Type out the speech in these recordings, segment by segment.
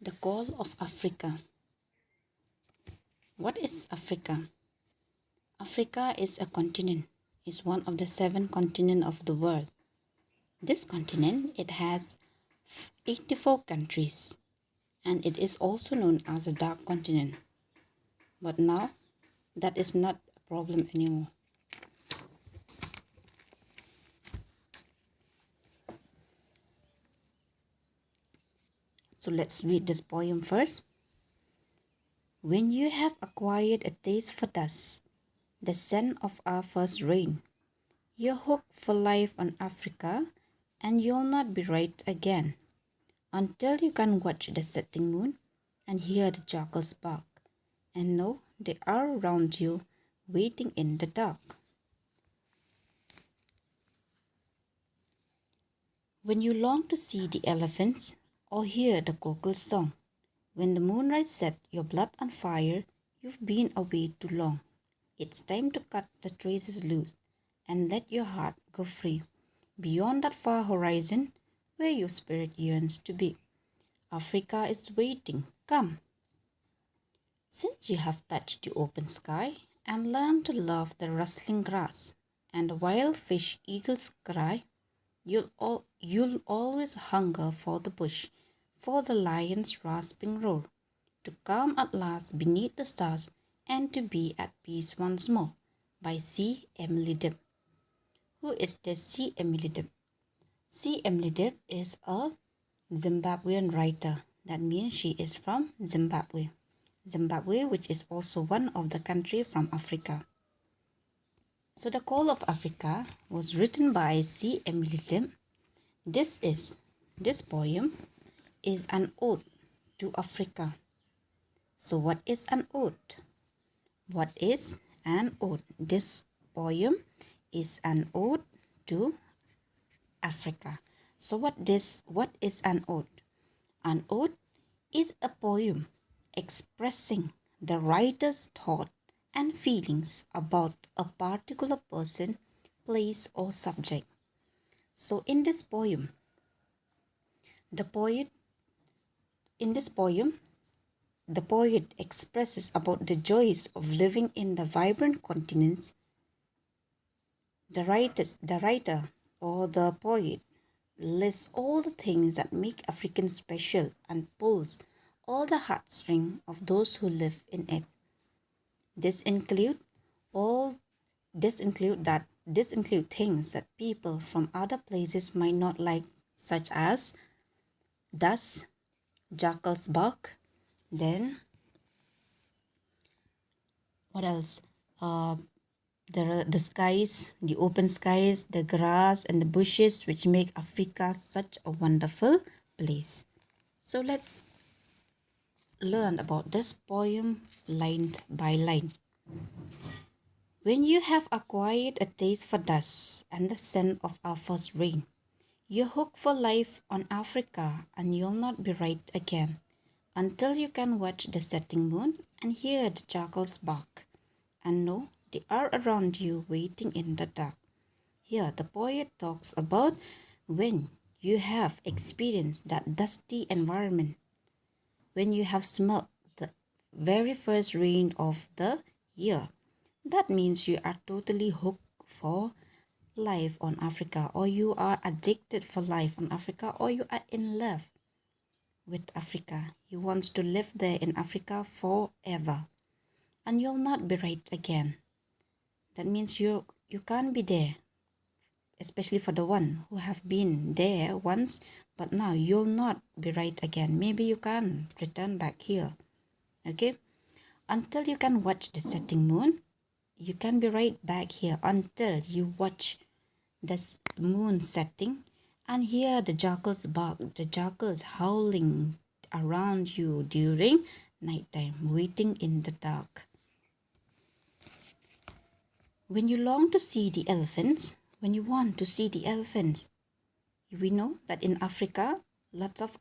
The Call of Africa. What is Africa? Africa is a continent. It's one of the 7 continents of the world. This continent it has 84 countries and it is also known as a dark continent. But now that is not a problem anymore. So let's read this poem first. When you have acquired a taste for dust, the scent of our first rain, you're hooked for life on Africa, and you'll not be right again until you can watch the setting moon and hear the jackals bark and know they are around you waiting in the dark. When you long to see the elephants or hear the cockle's song, when the moonrise set your blood on fire, you've been away too long. It's time to cut the traces loose and let your heart go free beyond that far horizon where your spirit yearns to be. Africa is waiting. Come. Since you have touched the open sky and learned to love the rustling grass and the wild fish eagles cry, you'll always hunger for the bush, for the lion's rasping roar, to come at last beneath the stars and to be at peace once more. By C. Emily Dib. Who is this C. Emily Dib? C. Emily Dib is a Zimbabwean writer. That means she is from Zimbabwe. Zimbabwe, which is also one of the countries from Africa. So the Call of Africa was written by C. Emily Dib. This poem is an ode to Africa. So what is an ode? What is an ode? This poem is an ode to Africa. So what is an ode? An ode is a poem expressing the writer's thought and feelings about a particular person, place or subject. So in this poem, the poet expresses about the joys of living in the vibrant continents. The writer or the poet lists all the things that make Africa special and pulls all the heartstrings of those who live in it. This include things that people from other places might not like, such as dust, jackal's bark, then what else? The skies, the open skies, the grass and the bushes, which make Africa such a wonderful place. So let's learn about this poem line by line. When you have acquired a taste for dust and the scent of our first rain, you're hooked for life on Africa, and you'll not be right again until you can watch the setting moon and hear the jackals bark and know they are around you waiting in the dark. Here the poet talks about when you have experienced that dusty environment, when you have smelled the very first rain of the year. That means you are totally hooked for life on Africa, or you are addicted for life on Africa, or you are in love with Africa. You want to live there in Africa forever, and you'll not be right again. That means you can't be there, especially for the one who have been there once, but now you'll not be right again. Maybe you can return back here. Okay, until you can watch the setting moon, you can be right back here until you watch the moon setting and hear the jackals bark, the jackals howling around you during nighttime, waiting in the dark. When you long to see the elephants, when you want to see the elephants, we know that in Africa, lots of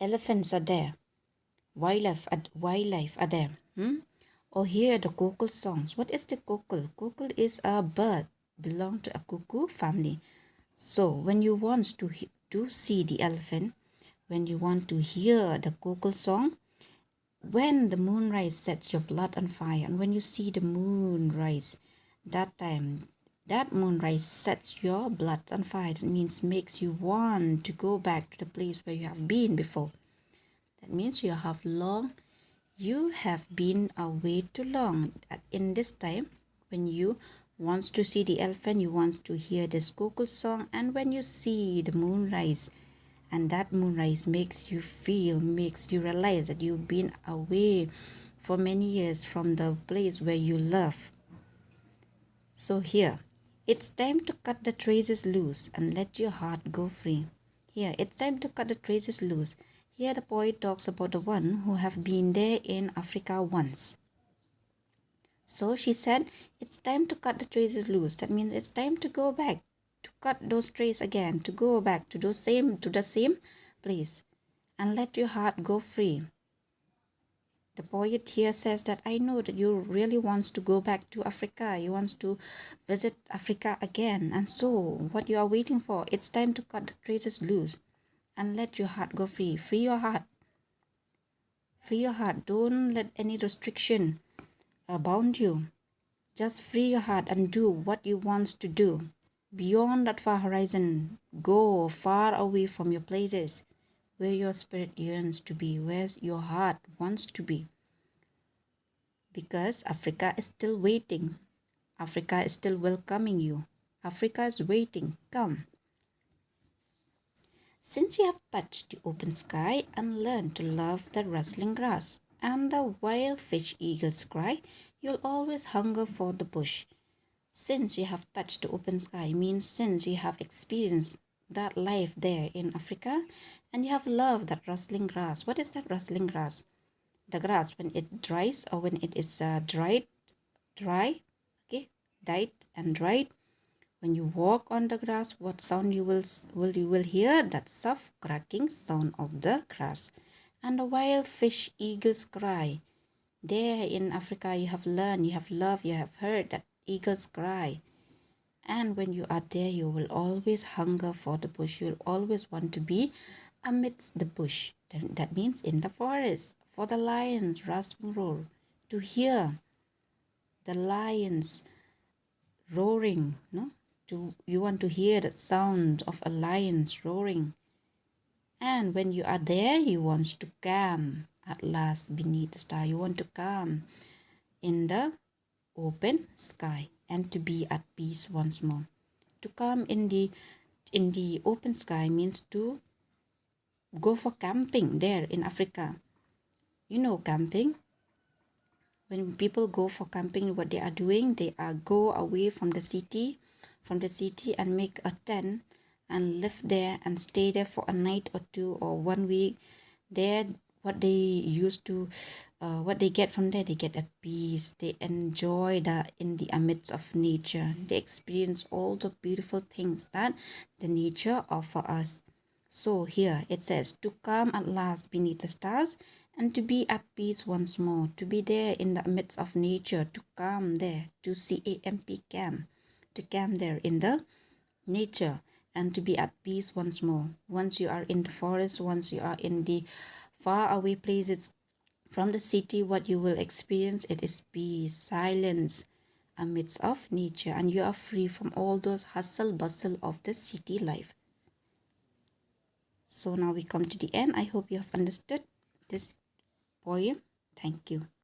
elephants are there. Wildlife are there. Or hear the cockle songs. What is the cockle? Cockle is a bird, belong to a cuckoo family. So when you want to see the elephant, when you want to hear the cockle song, when the moonrise sets your blood on fire, and when you see the moon rise, that time, that moonrise sets your blood on fire. That means makes you want to go back to the place where you have been before. That means you have been away too long. In this time, when you want to see the elephant, you want to hear this cockle song, and when you see the moonrise, and that moonrise makes you realize that you've been away for many years from the place where you love. So here, it's time to cut the traces loose and let your heart go free. Here, it's time to cut the traces loose. Here the poet talks about the one who have been there in Africa once. So she said, it's time to cut the traces loose. That means it's time to go back, to cut those traces again, to go back to the same place and let your heart go free. The poet here says that I know that you really wants to go back to Africa. You wants to visit Africa again. And so what you are waiting for, it's time to cut the traces loose and let your heart go free. Free your heart. Free your heart. Don't let any restriction bound you. Just free your heart and do what you want to do. Beyond that far horizon, go far away from your places where your spirit yearns to be, where your heart wants to be. Because Africa is still waiting. Africa is still welcoming you. Africa is waiting. Come. Since you have touched the open sky and learned to love the rustling grass and the wild fish eagles cry, you'll always hunger for the bush. Since you have touched the open sky means since you have experienced that life there in Africa and you have loved that rustling grass. What is that rustling grass? The grass when it dries or when it is died and dried. When you walk on the grass, what sound you will hear? That soft cracking sound of the grass. And the wild fish eagles cry. There in Africa you have learned, you have loved, you have heard that eagles cry. And when you are there, you will always hunger for the bush. You'll always want to be amidst the bush. That means in the forest, for the lions rasping roar, to hear the lions roaring, no? You want to hear the sound of a lion's roaring. And when you are there, you want to calm at last beneath the star. You want to calm in the open sky and to be at peace once more. To calm in the open sky means to go for camping there in Africa. You know camping. When people go for camping, what they are doing, they are go away from the city and make a tent and live there and stay there for a night or two or 1 week. There, what they get from there, they get a peace. They enjoy in the amidst of nature. They experience all the beautiful things that the nature offer us. So here it says to come at last beneath the stars and to be at peace once more, to be there in the midst of nature, to come there, to camp, to camp there in the nature and to be at peace once more. Once you are in the forest, once you are in the far away places from the city, what you will experience, it is peace, silence amidst of nature, and you are free from all those hustle bustle of the city life. So now we come to the end. I hope you have understood this poem. Thank you.